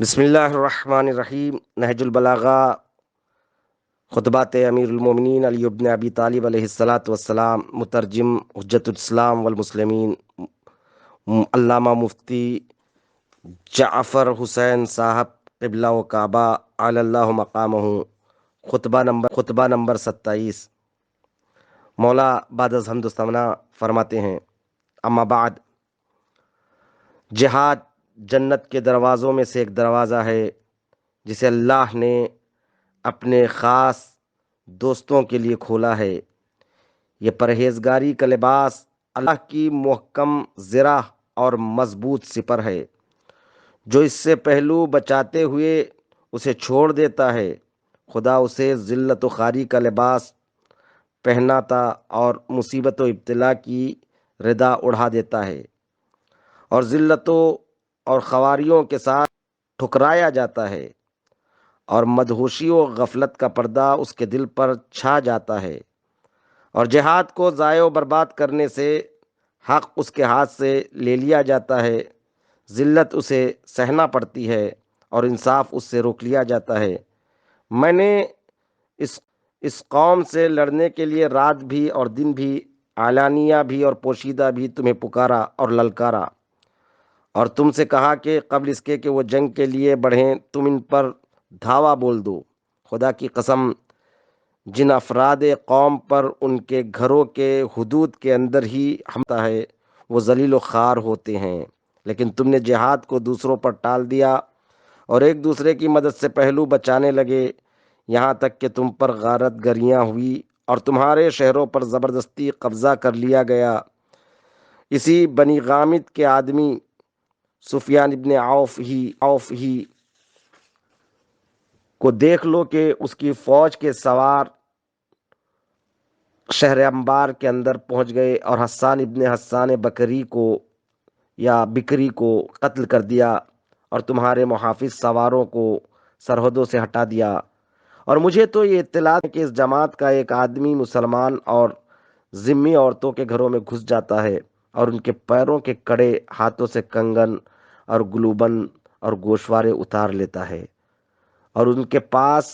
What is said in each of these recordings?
بسم اللہ الرحمن الرحیم۔ نہج البلاغہ، خطبات امیر المومنین علی بن ابی طالب علیہ الصلاۃ والسلام، مترجم حجت الاسلام والمسلمین علامہ مفتی جعفر حسین صاحب قبلہ و کعبہ علی اللہ مقامہ، خطبہ نمبر 27۔ مولا بعد از حمد و ثنا فرماتے ہیں، اما بعد، جہاد جنت کے دروازوں میں سے ایک دروازہ ہے جسے اللہ نے اپنے خاص دوستوں کے لیے کھولا ہے۔ یہ پرہیزگاری کا لباس اللہ کی محکم زرہ اور مضبوط سپر ہے، جو اس سے پہلو بچاتے ہوئے اسے چھوڑ دیتا ہے، خدا اسے ذلت و خواری کا لباس پہناتا اور مصیبت و ابتلا کی ردا اڑا دیتا ہے، اور ذلتوں اور خواریوں کے ساتھ ٹھکرایا جاتا ہے، اور مدہوشی و غفلت کا پردہ اس کے دل پر چھا جاتا ہے، اور جہاد کو ضائع و برباد کرنے سے حق اس کے ہاتھ سے لے لیا جاتا ہے، ذلت اسے سہنا پڑتی ہے اور انصاف اس سے روک لیا جاتا ہے۔ میں نے اس قوم سے لڑنے کے لیے رات بھی اور دن بھی، علانیہ بھی اور پوشیدہ بھی تمہیں پکارا اور للکارا، اور تم سے کہا کہ قبل اس کے کہ وہ جنگ کے لیے بڑھیں تم ان پر دھاوا بول دو۔ خدا کی قسم، جن افراد قوم پر ان کے گھروں کے حدود کے اندر ہی حملہ ہے وہ ذلیل و خوار ہوتے ہیں، لیکن تم نے جہاد کو دوسروں پر ٹال دیا اور ایک دوسرے کی مدد سے پہلو بچانے لگے، یہاں تک کہ تم پر غارت گریاں ہوئی اور تمہارے شہروں پر زبردستی قبضہ کر لیا گیا۔ اسی بنی غامد کے آدمی سفیان ابن عوف ہی کو دیکھ لو کہ اس کی فوج کے سوار شہر انبار کے اندر پہنچ گئے اور حسان ابن حسان بکری کو قتل کر دیا، اور تمہارے محافظ سواروں کو سرحدوں سے ہٹا دیا۔ اور مجھے تو یہ اطلاع ہے کہ اس جماعت کا ایک آدمی مسلمان اور ذمی عورتوں کے گھروں میں گھس جاتا ہے اور ان کے پیروں کے کڑے، ہاتھوں سے کنگن اور گلوبن اور گوشوارے اتار لیتا ہے، اور ان کے پاس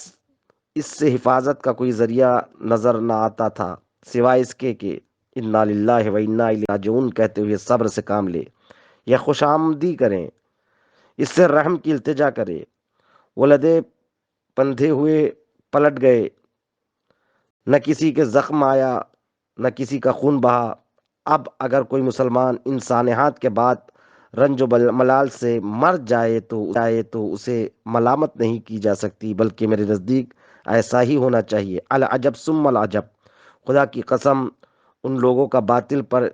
اس سے حفاظت کا کوئی ذریعہ نظر نہ آتا تھا سوائے اس کے کہ انا للہ و انا الیہ راجعون کہتے ہوئے صبر سے کام لے، یا خوش آمدی کریں، اس سے رحم کی التجا کرے۔ وہ لدے بندھے ہوئے پلٹ گئے، نہ کسی کے زخم آیا نہ کسی کا خون بہا۔ اب اگر کوئی مسلمان ان سانحات کے بعد رنج و ملال سے مر جائے تو اسے ملامت نہیں کی جا سکتی، بلکہ میرے نزدیک ایسا ہی ہونا چاہیے۔ العجب ثم العجب، خدا کی قسم، ان لوگوں کا باطل پر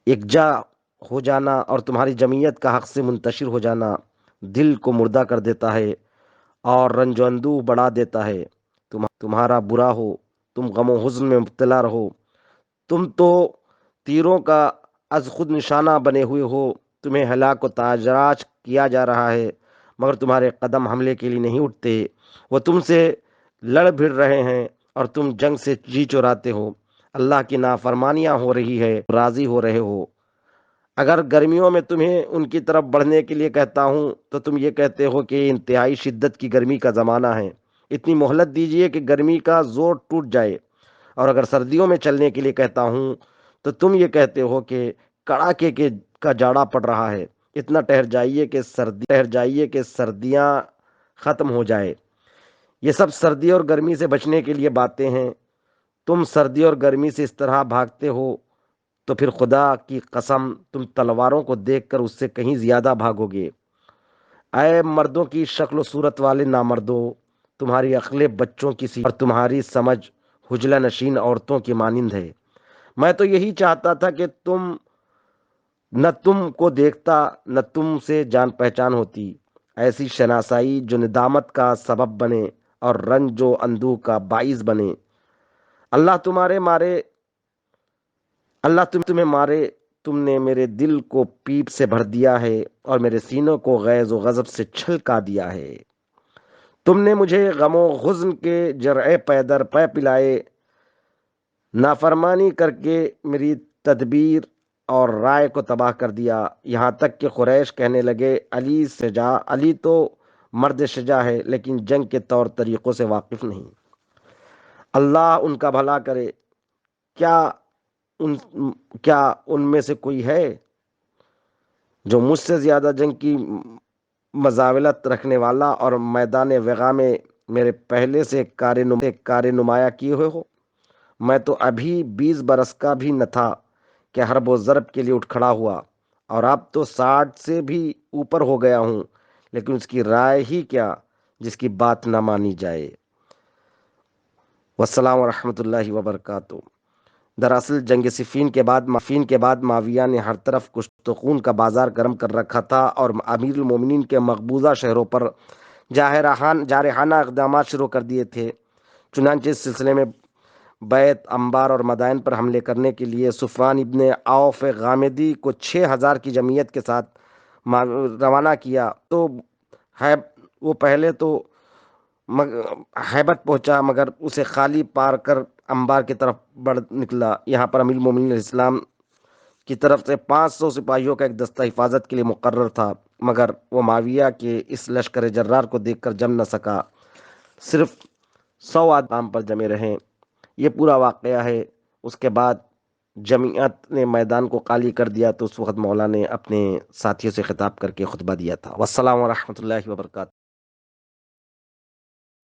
یکجا ہو جانا اور تمہاری جمعیت کا حق سے منتشر ہو جانا دل کو مردہ کر دیتا ہے اور رنج و اندوہ بڑھا دیتا ہے۔ تمہارا برا ہو، تم غم و حزن میں مبتلا رہو، تم تو تیروں کا از خود نشانہ بنے ہوئے ہو، تمہیں ہلاک و تاجراج کیا جا رہا ہے، مگر تمہارے قدم حملے کے لیے نہیں اٹھتے، وہ تم سے لڑ بھڑ رہے ہیں اور تم جنگ سے جی چراتے ہو، اللہ کی نافرمانیاں ہو رہی ہے، راضی ہو رہے ہو۔ اگر گرمیوں میں تمہیں ان کی طرف بڑھنے کے لیے کہتا ہوں تو تم یہ کہتے ہو کہ انتہائی شدت کی گرمی کا زمانہ ہے، اتنی مہلت دیجئے کہ گرمی کا زور ٹوٹ جائے۔ اور اگر سردیوں میں چلنے کے لیے کہتا ہوں تو تم یہ کہتے ہو کہ کڑاکے کا جاڑا پڑ رہا ہے، اتنا ٹھہر جائیے کہ سردیاں ختم ہو جائے۔ یہ سب سردی اور گرمی سے بچنے کے لیے باتیں ہیں۔ تم سردی اور گرمی سے اس طرح بھاگتے ہو تو پھر خدا کی قسم تم تلواروں کو دیکھ کر اس سے کہیں زیادہ بھاگو گے۔ اے مردوں کی شکل و صورت والے نامردو، تمہاری عقلیں بچوں کی سی اور تمہاری سمجھ حجلہ نشین عورتوں کی مانند ہے۔ میں تو یہی چاہتا تھا کہ نہ تم کو دیکھتا نہ تم سے جان پہچان ہوتی، ایسی شناسائی جو ندامت کا سبب بنے اور رنج و اندوہ کا باعث بنے۔ اللہ تمہیں مارے، تم نے میرے دل کو پیپ سے بھر دیا ہے اور میرے سینوں کو غیظ و غضب سے چھلکا دیا ہے۔ تم نے مجھے غم و حزن کے جرعے پیدر پہ پلائے، نافرمانی کر کے میری تدبیر اور رائے کو تباہ کر دیا، یہاں تک کہ قریش کہنے لگے علی تو مرد شجاع ہے لیکن جنگ کے طور طریقوں سے واقف نہیں۔ اللہ ان کا بھلا کرے، کیا ان کیا ان میں سے کوئی ہے جو مجھ سے زیادہ جنگ کی مزاولت رکھنے والا اور میدان وغا میں میرے پہلے سے کار نمایاں کیے ہوئے ہو؟ میں تو ابھی 20 برس کا بھی نہ تھا کہ حرب و ضرب کے لیے اٹھ کھڑا ہوا، اور اب تو 60 سے بھی اوپر ہو گیا ہوں، لیکن اس کی رائے ہی کیا جس کی بات نہ مانی جائے۔ والسلام ورحمۃ اللہ وبرکاتہ۔ دراصل جنگ صفین کے بعد معاویہ نے ہر طرف کشت و خون کا بازار گرم کر رکھا تھا اور امیر المومنین کے مقبوضہ شہروں پر جارحانہ اقدامات شروع کر دیے تھے۔ چنانچہ اس سلسلے میں بیت، انبار اور مدائن پر حملے کرنے کے لیے صفوان ابن عوف غامدی کو 6000 کی جمعیت کے ساتھ روانہ کیا تو وہ پہلے تو ہیبت پہنچا، مگر اسے خالی پار کر انبار کی طرف بڑھ نکلا۔ یہاں پر امیر المومنین علیہ السلام کی طرف سے 500 سپاہیوں کا ایک دستہ حفاظت کے لیے مقرر تھا، مگر وہ معاویہ کے اس لشکر جرار کو دیکھ کر جم نہ سکا، صرف 100 آدمی پر جمے رہے۔ یہ پورا واقعہ ہے۔ اس کے بعد جمعیت نے میدان کو خالی کر دیا تو اس وقت مولا نے اپنے ساتھیوں سے خطاب کر کے خطبہ دیا تھا۔ والسلام ورحمۃ اللہ وبرکاتہ۔